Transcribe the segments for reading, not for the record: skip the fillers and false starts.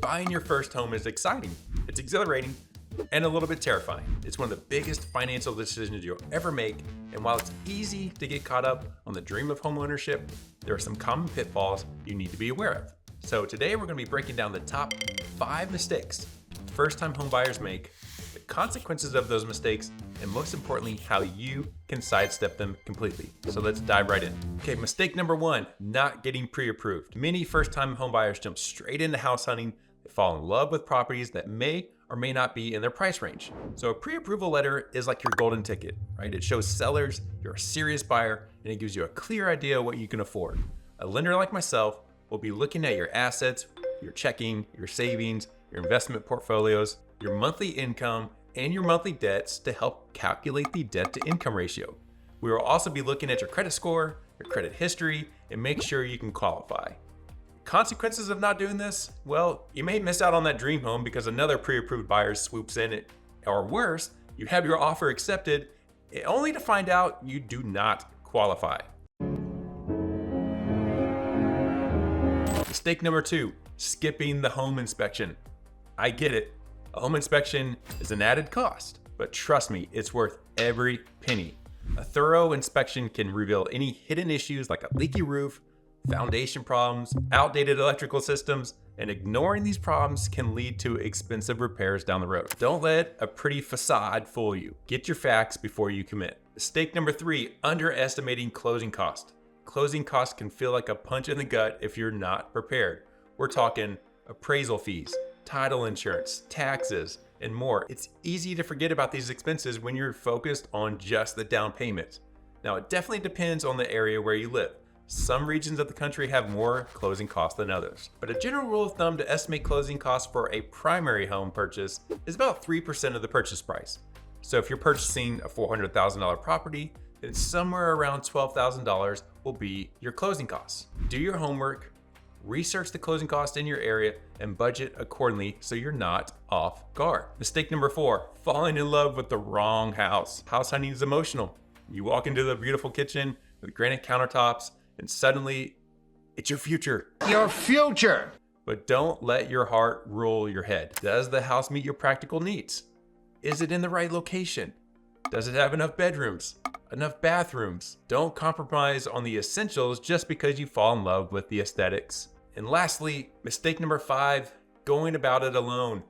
Buying your first home is exciting, it's exhilarating, and a little bit terrifying. It's one of the biggest financial decisions you'll ever make, and while it's easy to get caught up on the dream of homeownership, there are some common pitfalls you need to be aware of. So today we're going to be breaking down the top 5 mistakes first-time homebuyers make, the consequences of those mistakes, and most importantly, how you can sidestep them completely. So let's dive right in. Okay, mistake number 1, not getting pre-approved. Many first-time homebuyers jump straight into house hunting. They fall in love with properties that may or may not be in their price range. So a pre-approval letter is like your golden ticket, right? It shows sellers you're a serious buyer and it gives you a clear idea of what you can afford. A lender like myself will be looking at your assets, your checking, your savings, your investment portfolios, your monthly income, and your monthly debts to help calculate the debt to income ratio. We will also be looking at your credit score, your credit history, and make sure you can qualify. Consequences of not doing this? Well, you may miss out on that dream home because another pre-approved buyer swoops in it, or worse, you have your offer accepted, only to find out you do not qualify. Mistake number 2, skipping the home inspection. I get it, a home inspection is an added cost, but trust me, it's worth every penny. A thorough inspection can reveal any hidden issues like a leaky roof, foundation problems, outdated electrical systems, and ignoring these problems can lead to expensive repairs down the road. Don't let a pretty facade fool you. Get your facts before you commit. Mistake number 3, underestimating closing costs. Closing costs can feel like a punch in the gut if you're not prepared. We're talking appraisal fees, title insurance, taxes, and more. It's easy to forget about these expenses when you're focused on just the down payment. Now, it definitely depends on the area where you live. Some regions of the country have more closing costs than others, but a general rule of thumb to estimate closing costs for a primary home purchase is about 3% of the purchase price. So if you're purchasing a $400,000 property, then somewhere around $12,000 will be your closing costs. Do your homework, research the closing costs in your area, and budget accordingly so you're not off guard. Mistake number 4, falling in love with the wrong house. House hunting is emotional. You walk into the beautiful kitchen with granite countertops, and suddenly it's your future. Your future! But don't let your heart rule your head. Does the house meet your practical needs? Is it in the right location? Does it have enough bedrooms? Enough bathrooms? Don't compromise on the essentials just because you fall in love with the aesthetics. And lastly, mistake number 5, going about it alone.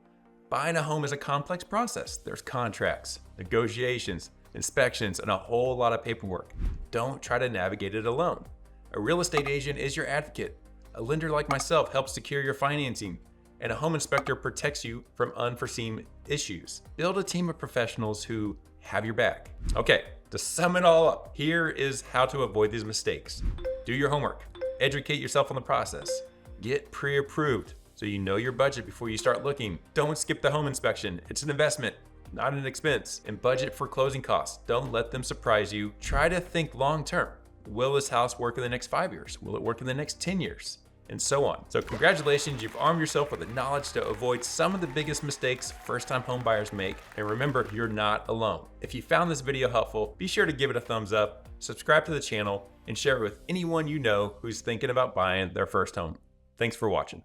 Buying a home is a complex process. There's contracts, negotiations, inspections, and a whole lot of paperwork. Don't try to navigate it alone. A real estate agent is your advocate. A lender like myself helps secure your financing, and a home inspector protects you from unforeseen issues. Build a team of professionals who have your back. Okay, to sum it all up, here is how to avoid these mistakes. Do your homework. Educate yourself on the process. Get pre-approved so you know your budget before you start looking. Don't skip the home inspection. It's an investment, not an expense. And budget for closing costs. Don't let them surprise you. Try to think long term. Will this house work in the next 5 years? Will it work in the next 10 years? And so on. So congratulations, you've armed yourself with the knowledge to avoid some of the biggest mistakes first-time home buyers make. And remember, you're not alone. If you found this video helpful, be sure to give it a thumbs up, subscribe to the channel, and share it with anyone you know who's thinking about buying their first home. Thanks for watching.